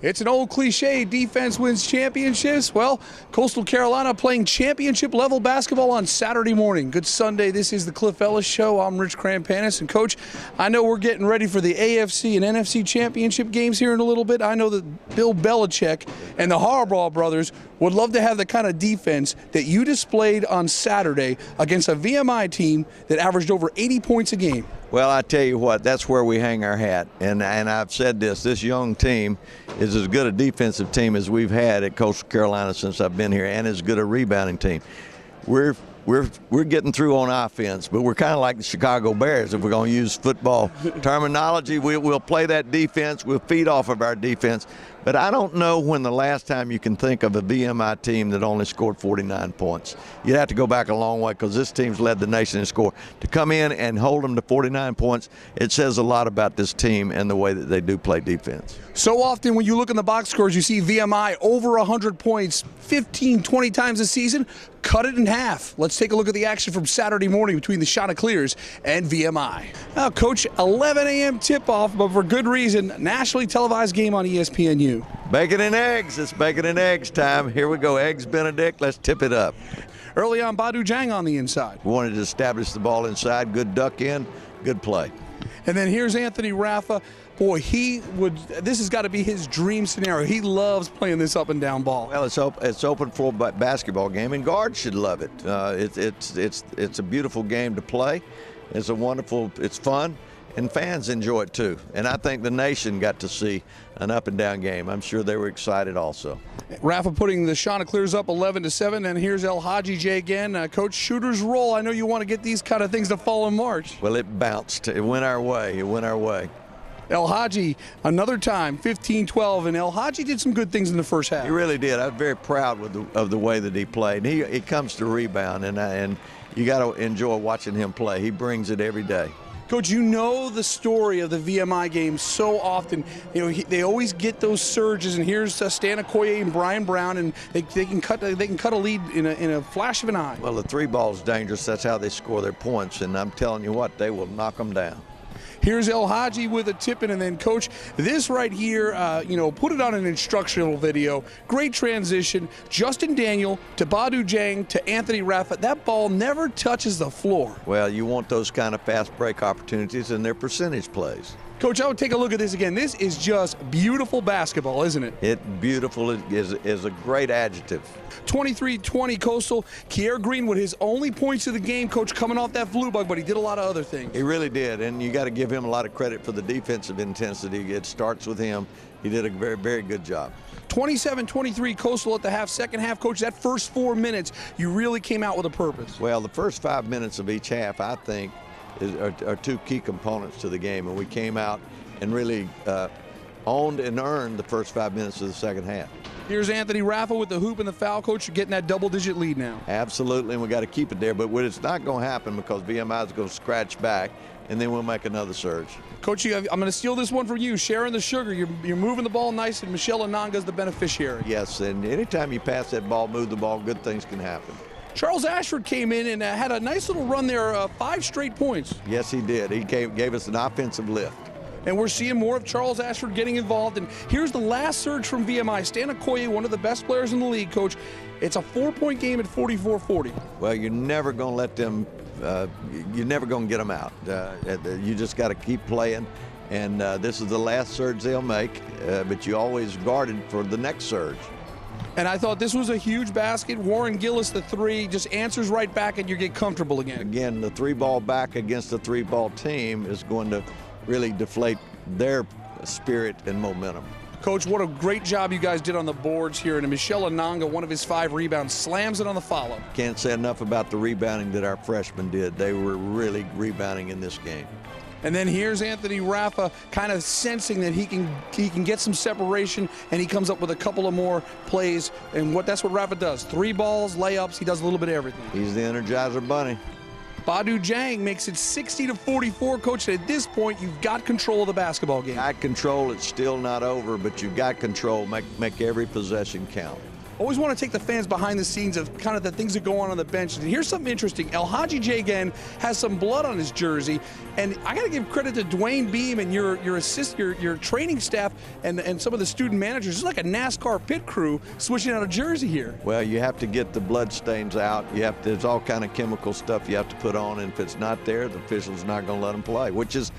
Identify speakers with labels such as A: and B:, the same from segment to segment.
A: It's an old cliche, defense wins championships. Well, Coastal Carolina playing championship level basketball on Saturday morning. Good Sunday. This is the Cliff Ellis Show. I'm Rich Crampanis. And Coach, I know we're getting ready for the AFC and NFC championship games here in a little bit. I know that Bill Belichick and the Harbaugh brothers would love to have the kind of defense that you displayed on Saturday against a VMI team that averaged over 80 points a game.
B: Well, I tell you what, that's where we hang our hat. And I've said this young team is as good a defensive team as we've had at Coastal Carolina since I've been here, and as good a rebounding team. We're getting through on offense, but we're kind of like the Chicago Bears. If we're going to use football terminology, we'll play that defense. We'll feed off of our defense. But I don't know when the last time you can think of a VMI team that only scored 49 points. You'd have to go back a long way because this team's led the nation in score. To come in and hold them to 49 points, it says a lot about this team and the way that they do play defense.
A: So often when you look in the box scores, you see VMI over 100 points 15, 20 times a season. Cut it in half. Let's take a look at the action from Saturday morning between the Chanticleers and VMI. Now, Coach, 11 a.m. tip-off, but for good reason, nationally televised game on ESPNU.
B: Bacon and eggs. It's bacon and eggs time. Here we go. Eggs Benedict. Let's tip it up.
A: Early on, Badu Jang on the inside.
B: We wanted to establish the ball inside. Good duck in. Good play.
A: And then here's Anthony Raffa. Boy, this has got to be his dream scenario. He loves playing this up and down ball.
B: Well, it's open for a basketball game, and guards should love it. It's a beautiful game to play. It's fun, and fans enjoy it too. And I think the nation got to see an up and down game. I'm sure they were excited also.
A: Rafa putting the Chanticleers up 11-7, and here's El Hadji J again. Coach, shooter's roll. I know you want to get these kind of things to fall in March.
B: Well, it bounced. It went our way.
A: El Hadji, another time, 15-12, and El Hadji did some good things in the first half.
B: He really did. I was very proud of the way that he played. He comes to rebound, and you got to enjoy watching him play. He brings it every day.
A: Coach, you know the story of the VMI game so often. You know they always get those surges, and here's Stan Okoye and Brian Brown, and they can cut a lead in a flash of an eye.
B: Well, the three ball's dangerous. That's how they score their points, and I'm telling you what, they will knock them down.
A: Here's El Hadji with a tip-in, and then, Coach, this right here, put it on an instructional video. Great transition. Justin Daniel to Badu Jang to Anthony Raffa. That ball never touches the floor.
B: Well, you want those kind of fast break opportunities, and they're percentage plays.
A: Coach, I would take a look at this again. This is just beautiful basketball, isn't it?
B: Beautiful is a great adjective.
A: 23-20 Coastal. Kier Green with his only points of the game, Coach, coming off that flu bug, but he did a lot of other things.
B: He really did, and you got to give him a lot of credit for the defensive intensity. It starts with him. He did a very, very good job.
A: 27-23 Coastal at the half. Second half, Coach, that first 4 minutes, you really came out with a purpose.
B: Well, the first 5 minutes of each half, I think, are two key components to the game, and we came out and really owned and earned the first 5 minutes of the second half.
A: Here's Anthony Raffa with the hoop and the foul. Coach, you're getting that double-digit lead now.
B: Absolutely, and we got to keep it there, but it's not going to happen because VMI is going to scratch back, and then we'll make another surge.
A: Coach, I'm going to steal this one from you. Sharing the sugar. You're moving the ball nice, and Michelle Ananga's the beneficiary.
B: Yes, and anytime you pass that ball, move the ball, good things can happen.
A: Charles Ashford came in and had a nice little run there, 5 straight points.
B: Yes, he did. He gave us an offensive lift.
A: And we're seeing more of Charles Ashford getting involved. And here's the last surge from VMI. Stan Okoye, one of the best players in the league, Coach. It's a 4-point game at 44-40.
B: Well, you're never going to let them, you're never going to get them out. You just got to keep playing. And this is the last surge they'll make, but you always guarded for the next surge.
A: And I thought this was a huge basket. Warren Gillis, the three, just answers right back, and you get comfortable again.
B: Again, the three ball back against the three ball team is going to really deflate their spirit and momentum.
A: Coach, what a great job you guys did on the boards here. And Michelle Ananga, one of his 5 rebounds, slams it on the follow.
B: Can't say enough about the rebounding that our freshmen did. They were really rebounding in this game.
A: And then here's Anthony Raffa kind of sensing that he can get some separation, and he comes up with a couple of more plays. And that's what Raffa does. 3 balls, layups, he does a little bit of everything.
B: He's the Energizer Bunny.
A: Badu Jang makes it 60-44, Coach. At this point, you've got control of the basketball game.
B: Got control. It's still not over, but you've got control. Make every possession count.
A: always want to take the fans behind the scenes of kind of the things that go on the bench. And here's something interesting. El Hadji Jagan has some blood on his jersey, and I got to give credit to Dwayne Beam and your training staff and some of the student managers. It's like a NASCAR pit crew switching out a jersey here.
B: Well, you have to get the blood stains out. There's all kind of chemical stuff you have to put on, and if it's not there, the official's not going to let them play, which is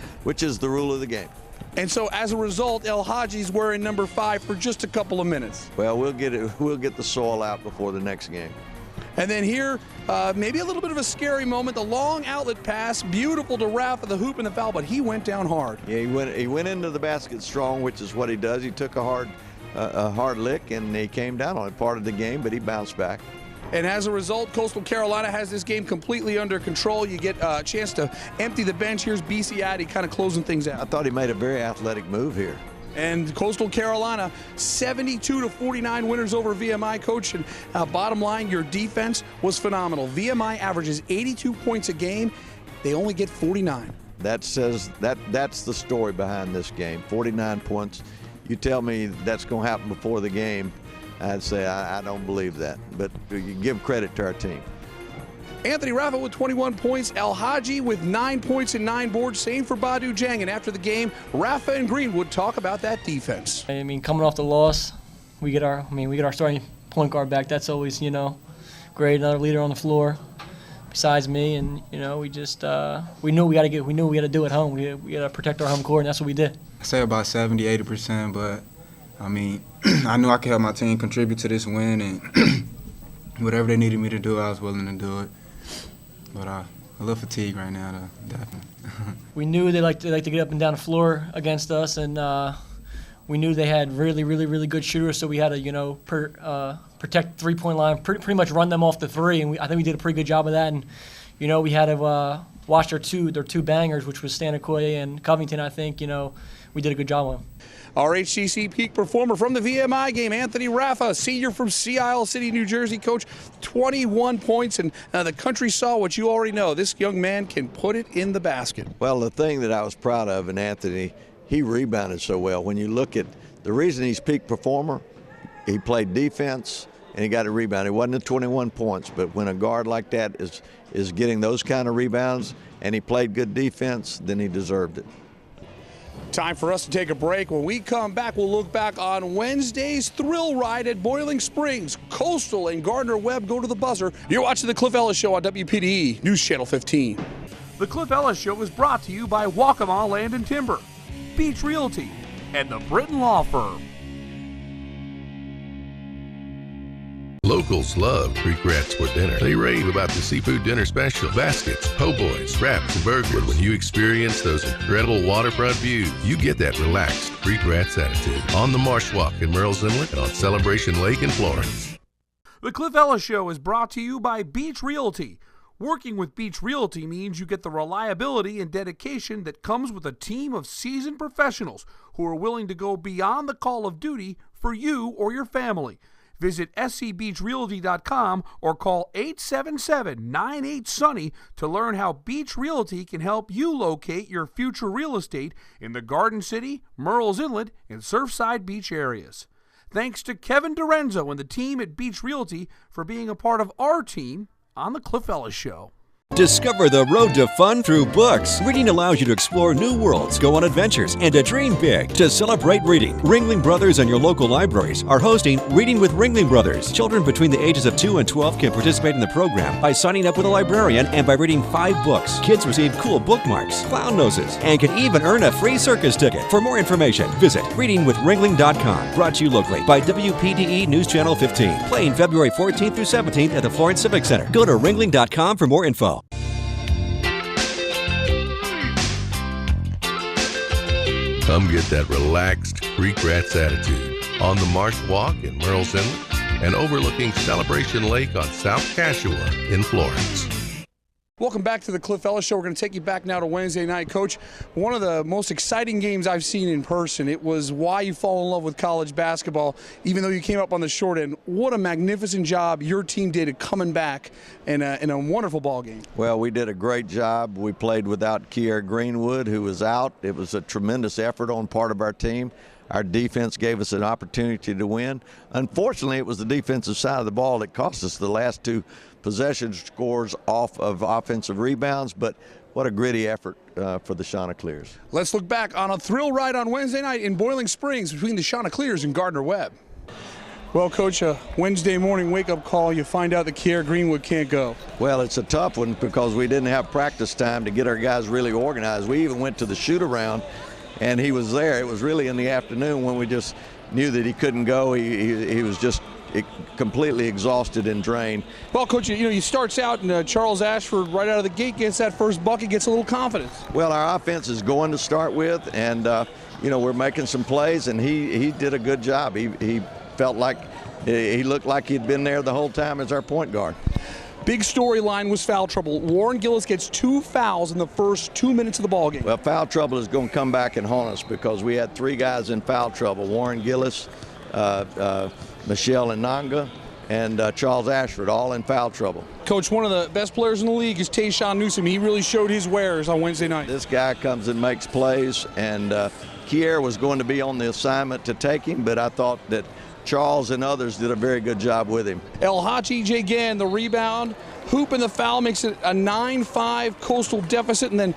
B: the rule of the game.
A: And so as a result, El Hadji's wearing number 5 for just a couple of minutes.
B: Well, we'll get the soil out before the next game.
A: And then here, maybe a little bit of a scary moment. The long outlet pass, beautiful to Rafa, the hoop and the foul, but he went down hard.
B: Yeah, he went into the basket strong, which is what he does. He took a hard lick, and he came down on it, part of the game, but he bounced back.
A: And as a result, Coastal Carolina has this game completely under control. You get a chance to empty the bench. Here's BC Addy kind of closing things out.
B: I thought he made a very athletic move here.
A: And Coastal Carolina, 72-49 winners over VMI, Coach. And bottom line, your defense was phenomenal. VMI averages 82 points a game. They only get 49.
B: That's the story behind this game. 49 points. You tell me that's going to happen before the game, I'd say I don't believe that. But you give credit to our team.
A: Anthony Rafa with 21 points, El Hadji with 9 points and 9 boards, same for Badu Jang. And after the game, Rafa and Greenwood talk about that defense.
C: I mean, coming off the loss, we get our starting point guard back. That's always, great. Another leader on the floor besides me, and we knew we got to do it at home. We got to protect our home court, and that's what we did.
D: I say about 70-80%, but I mean, I knew I could help my team contribute to this win, and whatever they needed me to do, I was willing to do it. But a little fatigued right now, though, definitely.
C: We knew they like to get up and down the floor against us, and we knew they had really, really, really good shooters. So we had to, protect the 3-point line, pretty much run them off the three, and I think we did a pretty good job of that. And we had to watch their two bangers, which was Stanakoye and Covington. I think we did a good job on them.
A: Our HCC peak performer from the VMI game, Anthony Rafa, senior from Sea Isle City, New Jersey, Coach, 21 points, and the country saw what you already know. This young man can put it in the basket.
B: Well, the thing that I was proud of in Anthony, he rebounded so well. When you look at the reason he's peak performer, he played defense and he got a rebound. It wasn't the 21 points, but when a guard like that is getting those kind of rebounds and he played good defense, then he deserved it.
A: Time for us to take a break. When we come back, we'll look back on Wednesday's thrill ride at Boiling Springs. Coastal and Gardner-Webb go to the buzzer. You're watching the Cliff Ellis Show on WPDE News Channel 15. The Cliff Ellis Show is brought to you by Waccamaw Land and Timber, Beach Realty, and the Britton Law Firm.
E: Locals love Creek Rats for dinner. They rave about the seafood dinner special, baskets, po' boys, wraps, and burgers. But when you experience those incredible waterfront views, you get that relaxed Creek Rats attitude on the Marsh Walk in Merle's Inlet and on Celebration Lake in Florence.
A: The Cliff Ellis Show is brought to you by Beach Realty. Working with Beach Realty means you get the reliability and dedication that comes with a team of seasoned professionals who are willing to go beyond the call of duty for you or your family. Visit scbeachrealty.com or call 877-98-SUNNY to learn how Beach Realty can help you locate your future real estate in the Garden City, Merle's Inlet, and Surfside Beach areas. Thanks to Kevin Dorenzo and the team at Beach Realty for being a part of our team on The Cliff Ellis Show.
F: Discover the road to fun through books. Reading allows you to explore new worlds, go on adventures, and to dream big. To celebrate reading, Ringling Brothers and your local libraries are hosting Reading with Ringling Brothers. Children between the ages of 2 and 12 can participate in the program by signing up with a librarian and by reading 5 books. Kids receive cool bookmarks, clown noses, and can even earn a free circus ticket. For more information, visit readingwithringling.com. Brought to you locally by WPDE News Channel 15. Playing February 14th through 17th at the Florence Civic Center. Go to ringling.com for more info.
E: Come get that relaxed Creek Rats attitude on the Marsh Walk in Merle's Inlet and overlooking Celebration Lake on South Cashua in Florence.
A: Welcome back to the Cliff Ellis Show. We're going to take you back now to Wednesday night. Coach, one of the most exciting games I've seen in person. It was why you fall in love with college basketball, even though you came up on the short end. What a magnificent job your team did at coming back in a wonderful ball game.
B: Well, we did a great job. We played without Kier Greenwood, who was out. It was a tremendous effort on part of our team. Our defense gave us an opportunity to win. Unfortunately, it was the defensive side of the ball that cost us the last 2 possession scores off of offensive rebounds, but what a gritty effort for the Chanticleers.
A: Let's look back on a thrill ride on Wednesday night in Boiling Springs between the Chanticleers and Gardner-Webb. Well, Coach, a Wednesday morning wake-up call, you find out that Kier Greenwood can't go.
B: Well, it's a tough one because we didn't have practice time to get our guys really organized. We even went to the shoot-around, and he was there. It was really in the afternoon when we just knew that he couldn't go. He was just completely exhausted and drained.
A: Well, Coach, he starts out, and Charles Ashford right out of the gate gets that first bucket, gets a little confidence.
B: Well, our offense is going to start with, and we're making some plays, and he did a good job. He felt like he looked like he'd been there the whole time as our point guard.
A: Big storyline was foul trouble. Warren Gillis gets 2 fouls in the first 2 minutes of the ballgame.
B: Well, foul trouble is going to come back and haunt us because we had 3 guys in foul trouble: Warren Gillis, Michelle Ananga, and Charles Ashford, all in foul trouble.
A: Coach, one of the best players in the league is Tayshawn Newsom. He really showed his wares on Wednesday night.
B: This guy comes and makes plays, and Kier was going to be on the assignment to take him, but I thought that Charles and others did a very good job with him.
A: El Haji J. Gann, the rebound, hoop and the foul makes it a 9-5 Coastal deficit, and then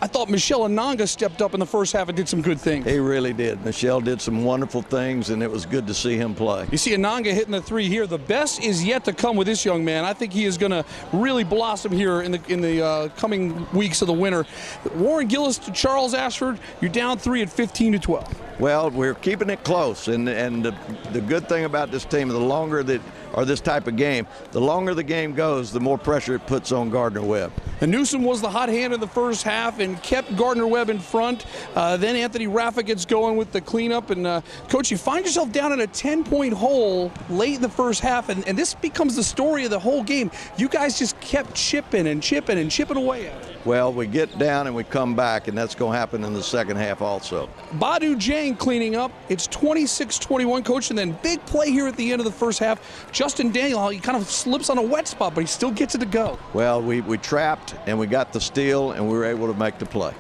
A: I thought Michelle Ananga stepped up in the first half and did some good things.
B: He really did. Michelle did some wonderful things, and it was good to see him play.
A: You see Ananga hitting the 3 here. The best is yet to come with this young man. I think he is going to really blossom here in the coming weeks of the winter. Warren Gillis to Charles Ashford, you're down 3 at 15-12.
B: Well, we're keeping it close, and the good thing about this team, the longer this type of game, the longer the game goes, the more pressure it puts on Gardner-Webb.
A: And Newsom was the hot hand in the first half and kept Gardner-Webb in front. Then Anthony Raffa gets going with the cleanup. And, Coach, you find yourself down in a 10-point hole late in the first half, and this becomes the story of the whole game. You guys just kept chipping and chipping and chipping away at it.
B: Well, we get down and we come back, and that's going to happen in the second half also.
A: Badu Jang cleaning up. It's 26-21, Coach, and then big play here at the end of the first half. Justin Daniel, he kind of slips on a wet spot, but he still gets it to go.
B: Well, we trapped, and we got the steal, and we were able to make the play.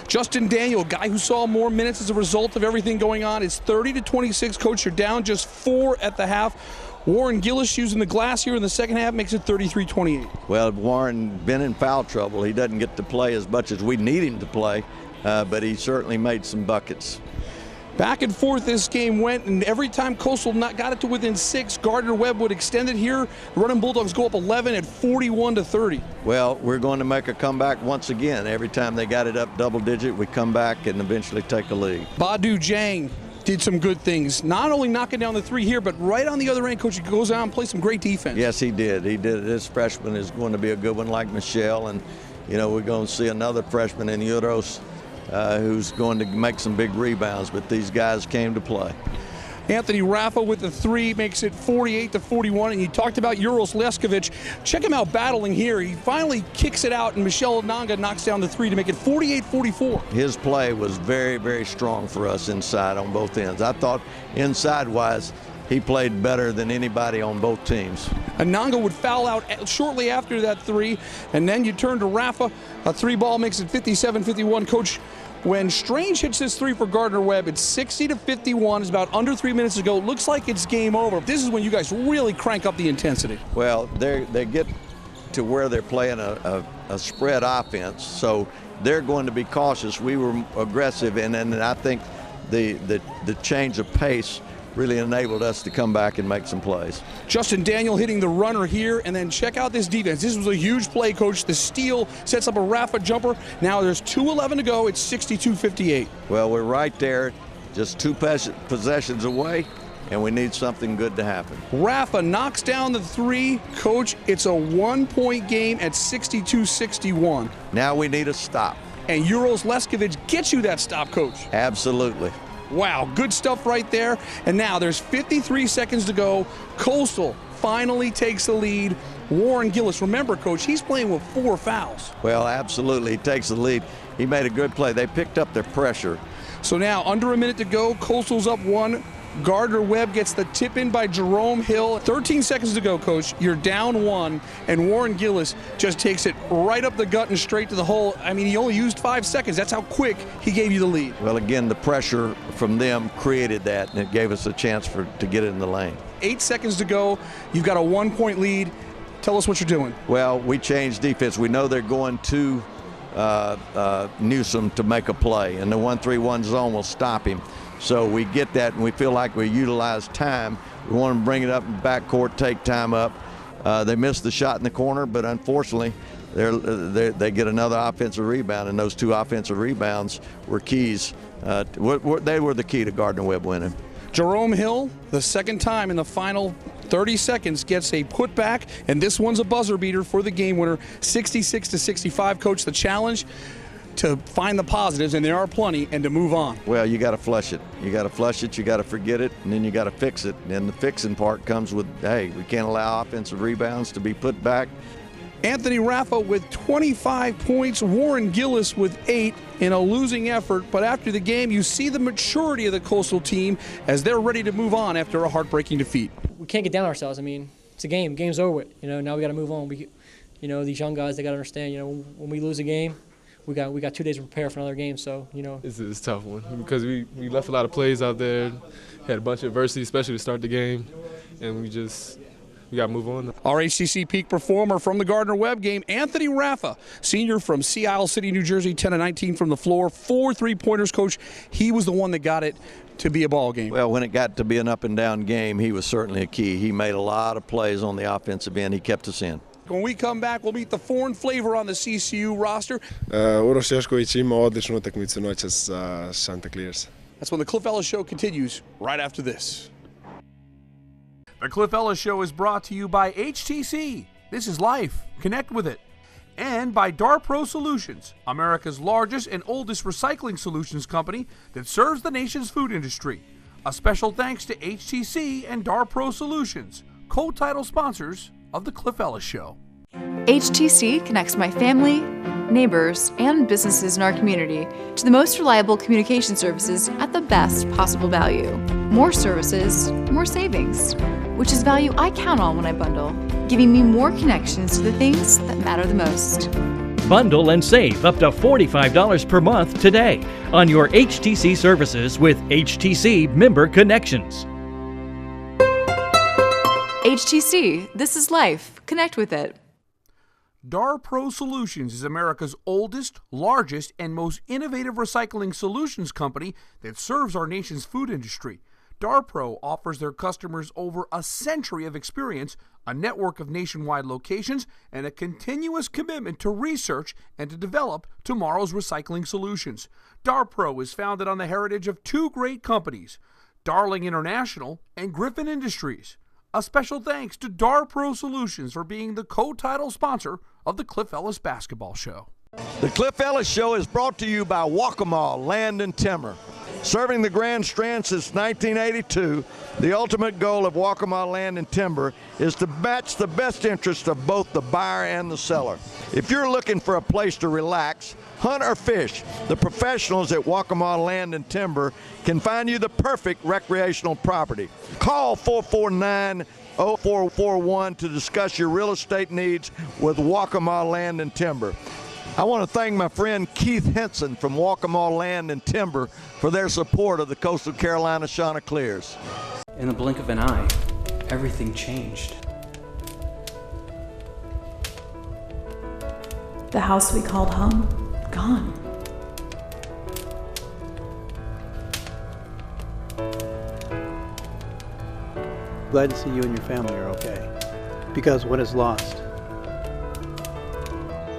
A: Justin Daniel, a guy who saw more minutes as a result of everything going on, is 30-26. Coach, you're down just 4 at the half. Warren Gillis using the glass here in the second half makes it 33-28.
B: Well, Warren been in foul trouble. He doesn't get to play as much as we need him to play, but he certainly made some buckets.
A: Back and forth this game went, and every time Coastal got it to within 6, Gardner-Webb would extend it here. The Running Bulldogs go up 11 at 41-30.
B: Well, we're going to make a comeback once again. Every time they got it up double digit, we come back and eventually take a lead.
A: Badu Jang did some good things, not only knocking down the 3 here, but right on the other end, Coach, he goes out and plays some great defense.
B: Yes, he did. He did. This freshman is going to be a good one like Michelle, and, we're going to see another freshman in Euros who's going to make some big rebounds, but these guys came to play.
A: Anthony Raffa with the 3 makes it 48-41, and you talked about Uros Leskovic. Check him out battling here. He finally kicks it out, and Michelle Ananga knocks down the 3 to make it 48-44.
B: His play was very, very strong for us inside on both ends. I thought inside-wise, he played better than anybody on both teams.
A: Ananga would foul out shortly after that 3, and then you turn to Raffa. A 3 ball makes it 57-51. Coach, when Strange hits this 3 for Gardner-Webb, it's 60-51. It's about under 3 minutes to go. It looks like it's game over. This is when you guys really crank up the intensity.
B: Well, they get to where they're playing a spread offense, so they're going to be cautious. We were aggressive, and I think the change of pace really enabled us to come back and make some plays.
A: Justin Daniel hitting the runner here, and then check out this defense. This was a huge play, Coach. The steal sets up a Raffa jumper. Now there's 2:11 to go. It's 62-58.
B: Well, we're right there, just 2 possessions away, and we need something good to happen.
A: Raffa knocks down the 3. Coach, it's a 1-point game at 62-61.
B: Now we need a stop.
A: And Uros Leskovic gets you that stop, Coach.
B: Absolutely.
A: Wow, good stuff right there. And now there's 53 seconds to go. Coastal finally takes the lead. Warren Gillis, remember, Coach, he's playing with 4 fouls.
B: Well, absolutely. He takes the lead. He made a good play. They picked up their pressure.
A: So now, under a minute to go, Coastal's up 1. Gardner-Webb gets the tip in by Jerome Hill. 13 seconds to go, Coach. You're down 1, and Warren Gillis just takes it right up the gut and straight to the hole. I mean, he only used 5 seconds. That's how quick he gave you the lead.
B: Well, again, the pressure from them created that, and it gave us a chance to get it in the lane.
A: 8 seconds to go. You've got a 1-point lead. Tell us what you're doing.
B: Well, we changed defense. We know they're going to Newsom to make a play, and the 1-3-1 zone will stop him. So we get that, and we feel like we utilize time. We want to bring it up in backcourt, take time up. They missed the shot in the corner, but unfortunately, they get another offensive rebound, and those 2 offensive rebounds were keys. They were the key to Gardner-Webb winning.
A: Jerome Hill, the second time in the final 30 seconds, gets a putback, and this one's a buzzer beater for the game winner, 66-65. Coach, the challenge to find the positives, and there are plenty, and to move on.
B: Well, you got to flush it. You got to flush it, you got to forget it, and then you got to fix it. And the fixing part comes with, hey, we can't allow offensive rebounds to be put back.
A: Anthony Raffa with 25 points, Warren Gillis with 8 in a losing effort. But after the game, you see the maturity of the Coastal team as they're ready to move on after a heartbreaking defeat.
C: We can't get down on ourselves. I mean, it's a game. Game's over with. Now we got to move on. These young guys, they got to understand. When we lose a game, we got 2 days to prepare for another game. So
G: it's a tough one because we left a lot of plays out there, had a bunch of adversity, especially to start the game, and we got to move on.
A: Our HTC peak performer from the Gardner-Webb game, Anthony Raffa, senior from Sea Isle City, New Jersey, 10 of 19 from the floor, 4 3-pointers, Coach. He was the one that got it to be a ball game.
B: Well, when it got to be an up-and-down game, he was certainly a key. He made a lot of plays on the offensive end. He kept us in.
A: When we come back, we'll meet the foreign flavor on the CCU roster.
H: Uroš Ješković ima odličnu utakmicu noćas sa Chanticleers.
A: That's when the Cliff Ellis Show continues right after this. The Cliff Ellis Show is brought to you by HTC. This is life. Connect with it. And by Darpro Solutions, America's largest and oldest recycling solutions company that serves the nation's food industry. A special thanks to HTC and Darpro Solutions, co-title sponsors of The Cliff Ellis Show.
I: HTC connects my family, neighbors, and businesses in our community to the most reliable communication services at the best possible value. More services, more savings, which is value I count on when I bundle, giving me more connections to the things that matter the most.
J: Bundle and save up to $45 per month today on your HTC services with HTC Member Connections.
I: HTC, this is life. Connect with it.
A: Darpro Solutions is America's oldest, largest, and most innovative recycling solutions company that serves our nation's food industry. Darpro offers their customers over a century of experience, a network of nationwide locations, and a continuous commitment to research and to develop tomorrow's recycling solutions. Darpro is founded on the heritage of 2 great companies, Darling International and Griffin Industries. A special thanks to Darpro Solutions for being the co-title sponsor of the Cliff Ellis Basketball Show.
B: The Cliff Ellis Show is brought to you by Waccamaw Land and Timber. Serving the Grand Strand since 1982, the ultimate goal of Waccamaw Land and Timber is to match the best interests of both the buyer and the seller. If you're looking for a place to relax, hunt or fish, the professionals at Waccamaw Land and Timber can find you the perfect recreational property. Call 449-0441 to discuss your real estate needs with Waccamaw Land and Timber. I want to thank my friend Keith Henson from Waccamaw Land and Timber for their support of the Coastal Carolina Chanticleers.
K: In the blink of an eye, everything changed.
L: The house we called home, gone.
M: Glad to see you and your family are okay, because what is lost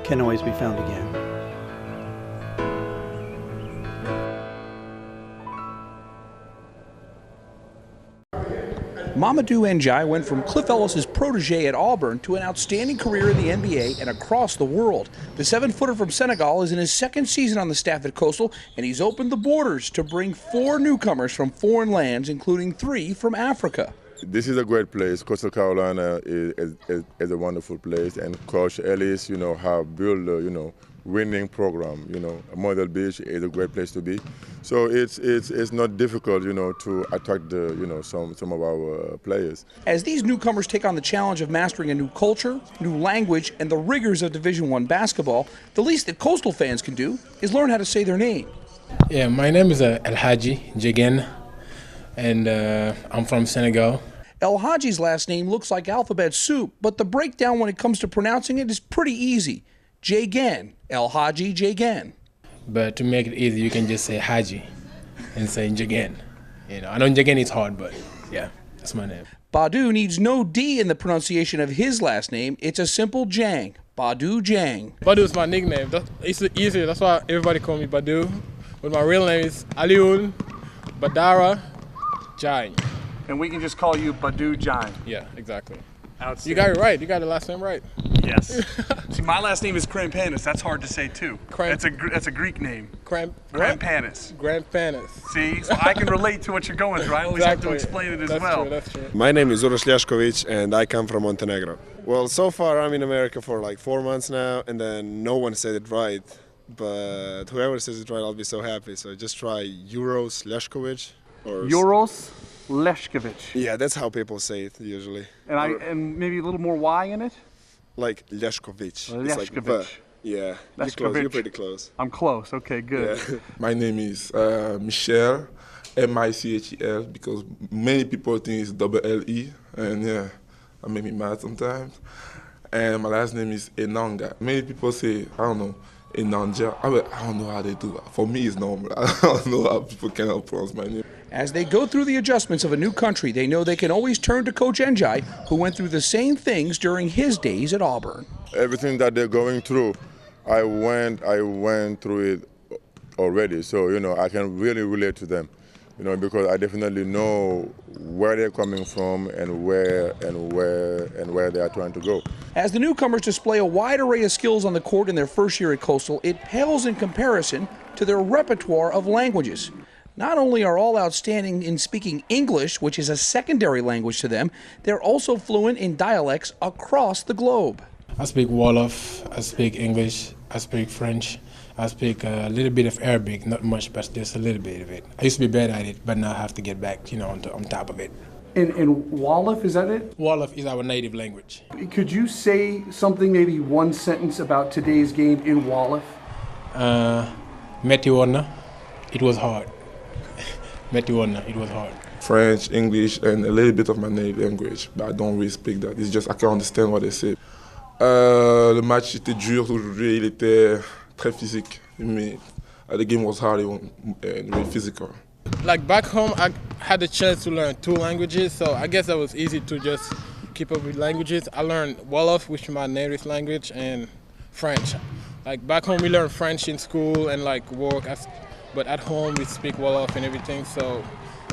M: can always be found again.
A: Mamadou Ndiaye went from Cliff Ellis' protege at Auburn to an outstanding career in the NBA and across the world. The 7-footer from Senegal is in his 2nd season on the staff at Coastal, and he's opened the borders to bring 4 newcomers from foreign lands, including 3 from Africa.
H: This is a great place. Coastal Carolina is a wonderful place, and Coach Ellis, have built,
N: winning program. Myrtle Beach is a great place to be. So it's not difficult, to attract some of our players.
A: As these newcomers take on the challenge of mastering a new culture, new language, and the rigors of Division I basketball, the least that Coastal fans can do is learn how to say their name.
O: Yeah, my name is El Hadji Jigen, and I'm from Senegal.
A: El Hadji's last name looks like alphabet soup, but the breakdown when it comes to pronouncing it is pretty easy. Jigen, El Hadji Jigen.
O: But to make it easy, you can just say Haji and say Jigen. I know Jigen is hard, but yeah, that's my name.
A: Badu needs no D in the pronunciation of his last name. It's a simple Jang. Badu Jang.
O: Badu is my nickname. It's easier. That's why everybody call me Badu. But my real name is Aliul Badara Jang.
A: And we can just call you Badu Jang.
O: Yeah, exactly. You got it right. You got the last name right.
A: Yes. See, my last name is Krampanis. That's hard to say too. That's a Greek name. Krampanis.
O: Krampanis.
A: See, so I can relate to what you're going through. I always have to explain it as well.
O: That's true.
H: My name is Uroš Ljašković, and I come from Montenegro. Well, so far I'm in America for like 4 months now, and then no one said it right. But whoever says it right, I'll be so happy. So just try Uroš Ljašković.
A: Uroš Ljašković.
H: Yeah, that's how people say it usually.
A: And maybe a little more Y in it?
H: Like Ljašković.
A: Ljašković.
H: It's like the. Yeah, you're pretty close.
A: I'm close. Okay, good.
H: Yeah.
P: My name is Michel, Michel, because many people think it's double L-E, and yeah, that make me mad sometimes. And my last name is Enanga. Many people say, I don't know, Enanja. I don't know how they do it. For me, it's normal. I don't know how people cannot pronounce my name.
A: As they go through the adjustments of a new country, they know they can always turn to Coach Njai, who went through the same things during his days at Auburn.
N: Everything that they're going through, I went through it already. So, I can really relate to them, because I definitely know where they're coming from and where they are trying to go.
A: As the newcomers display a wide array of skills on the court in their first year at Coastal, it pales in comparison to their repertoire of languages. Not only are all outstanding in speaking English, which is a secondary language to them, they're also fluent in dialects across the globe.
O: I speak Wolof, I speak English, I speak French, I speak a little bit of Arabic, not much, but just a little bit of it. I used to be bad at it, but now I have to get back, on top of it.
A: And Wolof, is that it?
O: Wolof is our native language.
A: Could you say something, maybe one sentence about today's game in Wolof?
O: Metiwana, it was hard. Metiwana, it was hard.
P: French, English, and a little bit of my native language, but I don't really speak that. It's just I can understand what they say. Le match était dur aujourd'hui, il était très physique, mais the game was hard and really physical.
O: Like back home, I had the chance to learn 2 languages, so I guess that was easy to just keep up with languages. I learned Wolof, which is my native language, and French. Like back home, we learn French in school and like work, but at home we speak Wolof and everything. So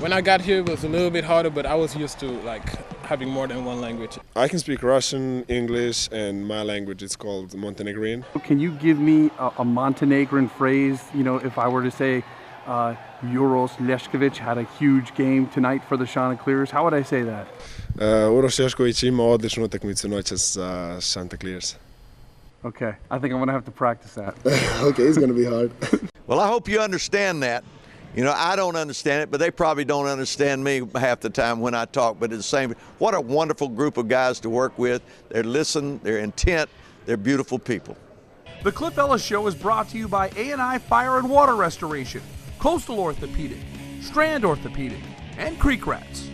O: when I got here, it was a little bit harder, but I was used to like having more than one language.
H: I can speak Russian, English, and my language is called Montenegrin.
A: Can you give me a Montenegrin phrase? If I were to say Uroš Ljašković had a huge game tonight for the Chanticleers, how would I say that?
H: Uroš Ljašković ima odličnu utakmicu noćas za Chanticleers.
A: Okay, I think I'm going to have to practice that.
H: Okay, it's going to be hard.
B: Well, I hope you understand that. I don't understand it, but they probably don't understand me half the time when I talk, but it's the same. What a wonderful group of guys to work with. They're listening, they're intent, they're beautiful people.
A: The Cliff Ellis Show is brought to you by A&I Fire and Water Restoration, Coastal Orthopedic, Strand Orthopedic, and Creek Rats.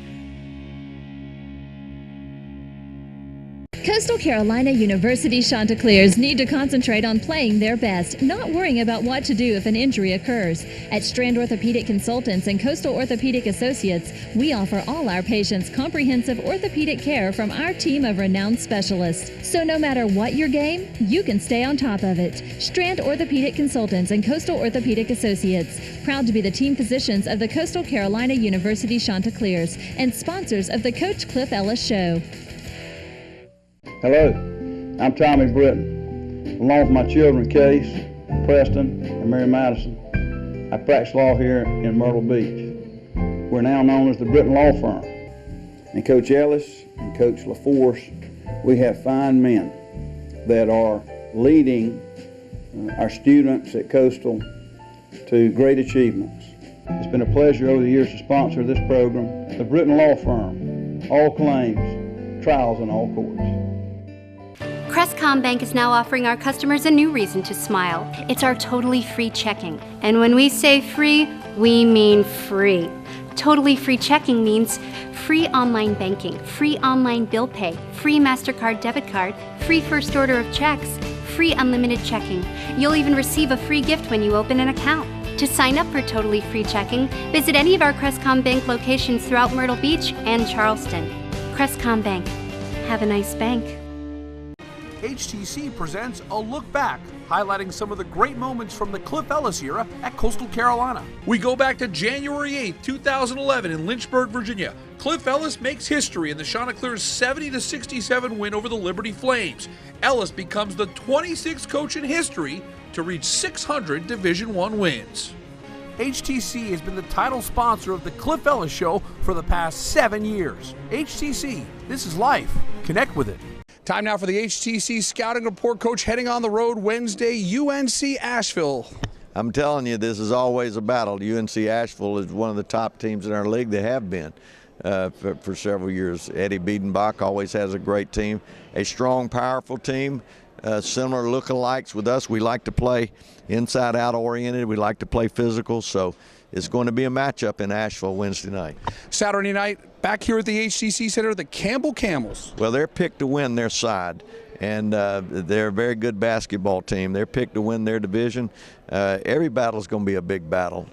Q: Coastal Carolina University Chanticleers need to concentrate on playing their best, not worrying about what to do if an injury occurs. At Strand Orthopedic Consultants and Coastal Orthopedic Associates, we offer all our patients comprehensive orthopedic care from our team of renowned specialists. So no matter what your game, you can stay on top of it. Strand Orthopedic Consultants and Coastal Orthopedic Associates, proud to be the team physicians of the Coastal Carolina University Chanticleers and sponsors of the Coach Cliff Ellis Show.
R: Hello, I'm Tommy Britton. Along with my children, Case, Preston, and Mary Madison, I practice law here in Myrtle Beach. We're now known as the Britton Law Firm. And Coach Ellis and Coach LaForce, we have fine men that are leading our students at Coastal to great achievements. It's been a pleasure over the years to sponsor this program. The Britton Law Firm, all claims, trials in all courts.
S: Crestcom Bank is now offering our customers a new reason to smile. It's our totally free checking. And when we say free, we mean free. Totally free checking means free online banking, free online bill pay, free MasterCard debit card, free first order of checks, free unlimited checking. You'll even receive a free gift when you open an account. To sign up for totally free checking, visit any of our Crestcom Bank locations throughout Myrtle Beach and Charleston. Crestcom Bank. Have a nice bank.
A: HTC presents a look back, highlighting some of the great moments from the Cliff Ellis era at Coastal Carolina. We go back to January 8th, 2011 in Lynchburg, Virginia. Cliff Ellis makes history in the Chanticleer's 70-67 win over the Liberty Flames. Ellis becomes the 26th coach in history to reach 600 Division I wins. HTC has been the title sponsor of the Cliff Ellis Show for the past 7 years. HTC, this is life. Connect with it. Time now for the HTC Scouting Report. Coach, heading on the road Wednesday, UNC Asheville.
B: I'm telling you, this is always a battle. UNC Asheville is one of the top teams in our league. They have been for several years. Eddie Biedenbach always has a great team, a strong, powerful team, similar lookalikes with us. We like to play inside-out oriented. We like to play physical, so it's going to be a matchup in Asheville Wednesday night.
A: Saturday night, back here at the HTC Center, the Campbell Camels.
B: Well, they're picked to win their side, and they're a very good basketball team. They're picked to win their division. Every battle is going to be a big battle.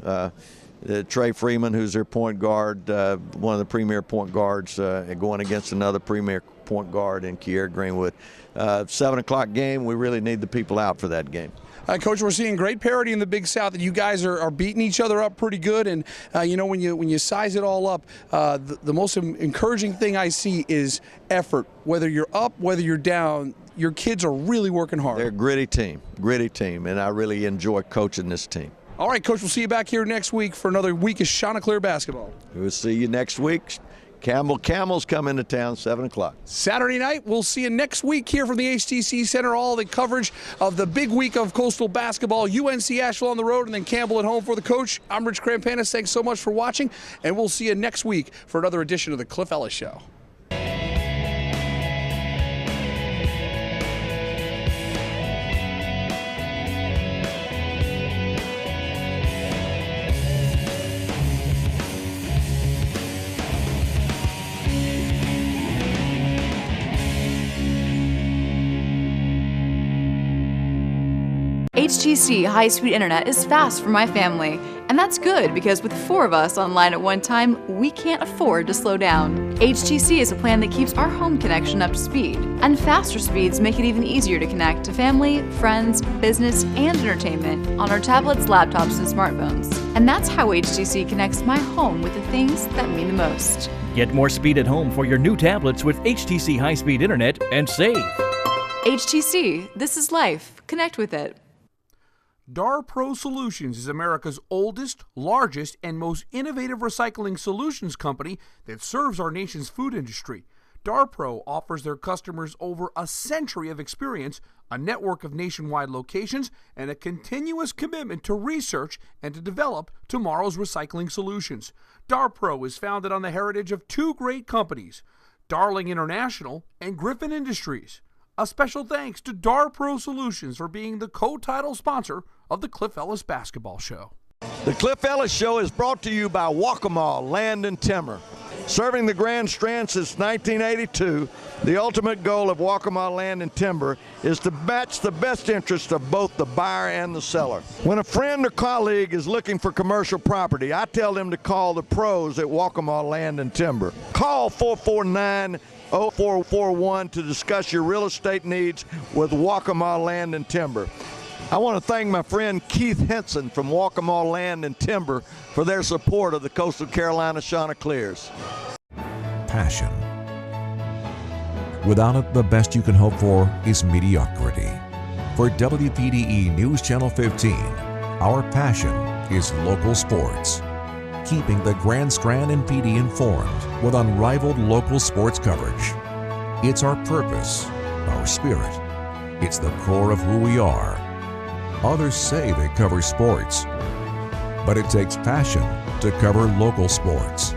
B: Trey Freeman, who's their point guard, one of the premier point guards, going against another premier point guard in Kier Greenwood. 7 o'clock game, we really need the people out for that game.
A: Coach, we're seeing great parity in the Big South, and you guys are beating each other up pretty good. And you know, when you size it all up, the most encouraging thing I see is effort. Whether you're up, whether you're down, your kids are really working hard.
B: They're a gritty team, and I really enjoy coaching this team.
A: All right, Coach, we'll see you back here next week for another week of Chanticleer basketball.
B: We'll see you next week. Camels come into town 7 o'clock.
A: Saturday night, we'll see you next week here from the HTC Center. All the coverage of the big week of Coastal basketball, UNC Asheville on the road, and then Campbell at home for the coach. I'm Rich Krampanis. Thanks so much for watching, and we'll see you next week for another edition of the Cliff Ellis Show.
I: HTC high-speed internet is fast for my family, and that's good because with 4 of us online at one time, we can't afford to slow down. HTC is a plan that keeps our home connection up to speed, and faster speeds make it even easier to connect to family, friends, business, and entertainment on our tablets, laptops, and smartphones. And that's how HTC connects my home with the things that mean the most.
J: Get more speed at home for your new tablets with HTC high-speed internet and save.
I: HTC, this is life. Connect with it.
A: Pro Solutions is America's oldest, largest, and most innovative recycling solutions company that serves our nation's food industry. Pro offers their customers over a century of experience, a network of nationwide locations, and a continuous commitment to research and to develop tomorrow's recycling solutions. Pro is founded on the heritage of 2 great companies, Darling International and Griffin Industries. A special thanks to Pro Solutions for being the co-title sponsor of the Cliff Ellis Basketball Show.
B: The Cliff Ellis Show is brought to you by Waccamaw Land and Timber. Serving the Grand Strand since 1982, the ultimate goal of Waccamaw Land and Timber is to match the best interest of both the buyer and the seller. When a friend or colleague is looking for commercial property, I tell them to call the pros at Waccamaw Land and Timber. Call 449-0441 to discuss your real estate needs with Waccamaw Land and Timber. I want to thank my friend Keith Henson from Waccamaw Land and Timber for their support of the Coastal Carolina Chanticleers.
T: Passion. Without it, the best you can hope for is mediocrity. For WPDE News Channel 15, our passion is local sports. Keeping the Grand Strand and PD informed with unrivaled local sports coverage. It's our purpose, our spirit. It's the core of who we are. Others say they cover sports, but it takes passion to cover local sports.